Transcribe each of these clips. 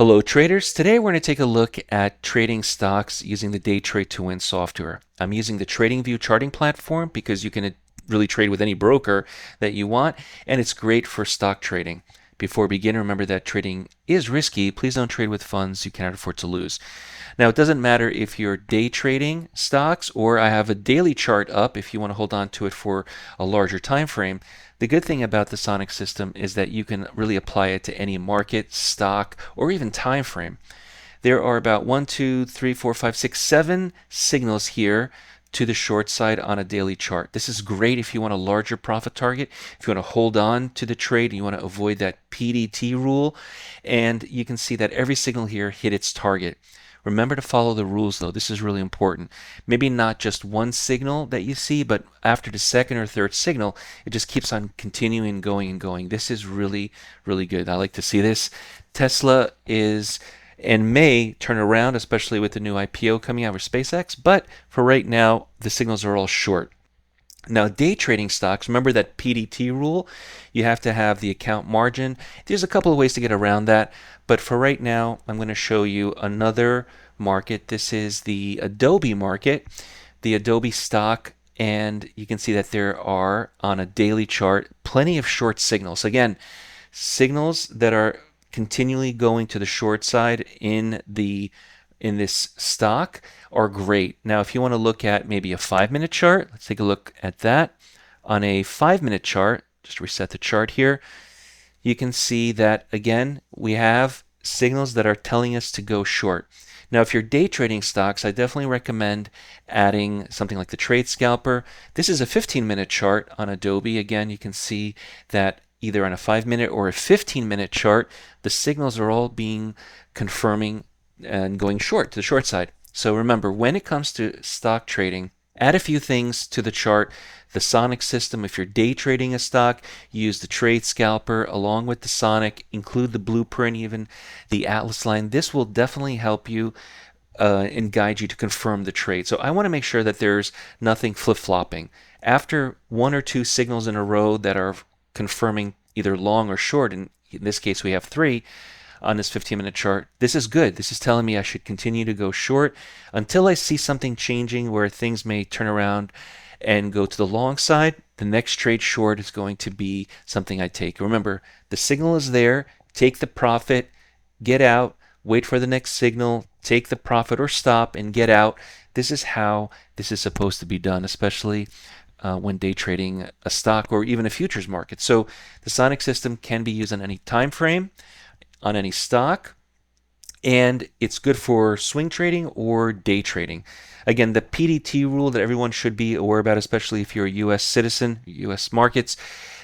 Hello traders, today we're going to take a look at trading stocks using the DayTradeToWin software. I'm using the TradingView charting platform because you can really trade with any broker that you want, and it's great for stock trading. Before we begin, remember that trading is risky. Please don't trade with funds you cannot afford to lose. Now, it doesn't matter if you're day trading stocks or I have a daily chart up if you want to hold on to it for a larger time frame. The good thing about the Sonic system is that you can really apply it to any market, stock, or even time frame. There are about 1, 2, 3, 4, 5, 6, 7 signals here to the short side on a daily chart. This is great if you want a larger profit target, if you want to hold on to the trade, you want to avoid that PDT rule, and you can see that every signal here hit its target. Remember to follow the rules though, this is really important. Maybe not just one signal that you see, but after the second or third signal, it just keeps on continuing going and going. This is really, really good. I like to see this. Tesla is and may turn around, especially with the new IPO coming out for SpaceX, but for right now, the signals are all short. Now, day trading stocks, remember that PDT rule? You have to have the account margin. There's a couple of ways to get around that, but for right now, I'm going to show you another market. This is the Adobe market, the Adobe stock, and you can see that there are, on a daily chart, plenty of short signals. Again, signals that are continually going to the short side in this stock are great. Now, if you want to look at maybe a 5-minute chart, let's take a look at that. On a 5-minute chart, just reset the chart here, you can see that, again, we have signals that are telling us to go short. Now, if you're day trading stocks, I definitely recommend adding something like the trade scalper. This is a 15-minute chart on Adobe. Again, you can see that either on a 5-minute or a 15-minute chart, the signals are all being confirming and going short to the short side. So remember, when it comes to stock trading, add a few things to the chart. The Sonic system, if you're day trading a stock, use the trade scalper along with the Sonic, include the blueprint, even the Atlas line. This will definitely help you and guide you to confirm the trade. So I want to make sure that there's nothing flip-flopping. After 1 or 2 signals in a row that are confirming either long or short, and in this case we have 3 on this 15-minute chart, this is good. This is telling me I should continue to go short until I see something changing where things may turn around and go to the long side. The next trade short is going to be something I take. Remember, the signal is there, take the profit, get out, wait for the next signal, take the profit or stop and get out. This is how this is supposed to be done, especially when day trading a stock or even a futures market. So the Sonic system can be used on any time frame, on any stock, and it's good for swing trading or day trading. Again, the PDT rule that everyone should be aware about, especially if you're a U.S. citizen, U.S. markets,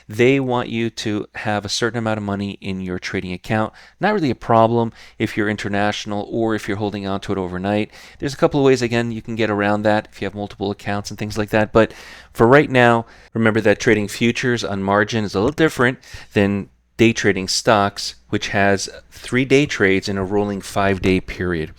they want you to have a certain amount of money in your trading account. Not really a problem if you're international or if you're holding on to it overnight. There's a couple of ways, again, you can get around that if you have multiple accounts and things like that. But for right now, remember that trading futures on margin is a little different than day trading stocks, which has 3-day trades in a rolling 5-day period.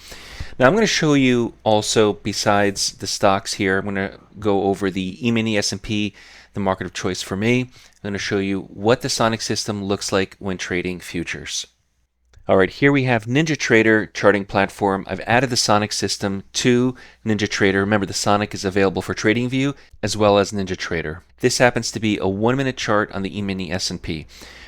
Now I'm going to show you also, besides the stocks here, I'm going to go over the E-mini S&P, the market of choice for me. I'm going to show you what the Sonic system looks like when trading futures. Alright, here we have NinjaTrader charting platform. I've added the Sonic system to NinjaTrader. Remember, the Sonic is available for TradingView as well as NinjaTrader. This happens to be a 1-minute chart on the E-mini S&P.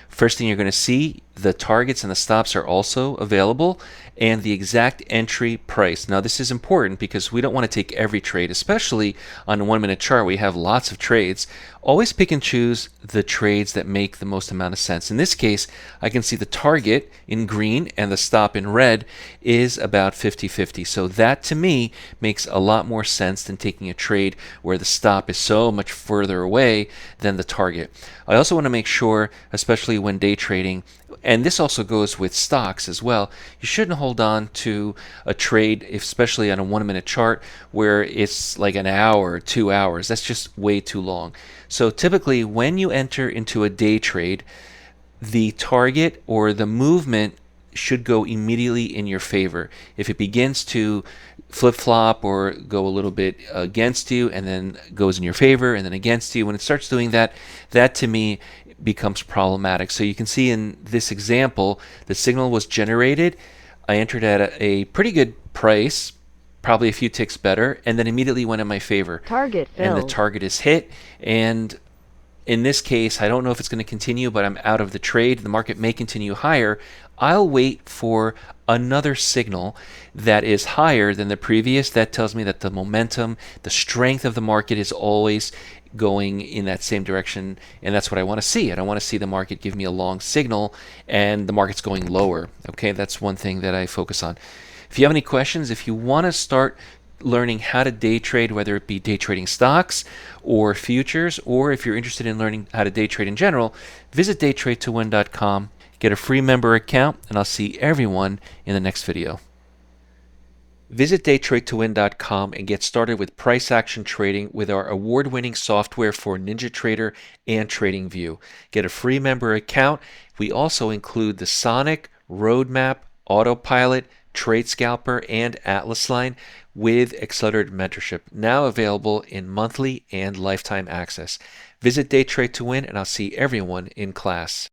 First thing you're going to see, the targets and the stops are also available, and the exact entry price. Now this is important because we don't want to take every trade, especially on a 1-minute chart. We have lots of trades. Always pick and choose the trades that make the most amount of sense. In this case, I can see the target in green and the stop in red is about 50-50. So that to me makes a lot more sense than taking a trade where the stop is so much further away than the target. I also want to make sure, especially when day trading, and this also goes with stocks as well, you shouldn't hold on to a trade, especially on a 1-minute chart, where it's like an hour or 2 hours. That's just way too long. So typically when you enter into a day trade, the target or the movement should go immediately in your favor. If it begins to flip-flop or go a little bit against you and then goes in your favor and then against you, when it starts doing that, that to me becomes problematic. So you can see in this example, the signal was generated I entered at a pretty good price, probably a few ticks better, and then immediately went in my favor. Target And the filled. target is hit. And in this case, I don't know if it's going to continue, but I'm out of the trade. The market may continue higher. I'll wait for another signal that is higher than the previous. That tells me that the momentum, the strength of the market is always going in that same direction, and that's what I want to see. I don't want to see the market give me a long signal and the market's going lower. Okay, that's one thing that I focus on. If you have any questions, if you want to start learning how to day trade, whether it be day trading stocks or futures, or if you're interested in learning how to day trade in general, visit DayTradeToWin.com, get a free member account, and I'll see everyone in the next video. Visit DayTradeToWin.com and get started with price action trading with our award-winning software for NinjaTrader and TradingView. Get a free member account. We also include the Sonic, Roadmap, Autopilot, Trade Scalper, and Atlas line with accelerated mentorship, now available in monthly and lifetime access. Visit DayTradeToWin, and I'll see everyone in class.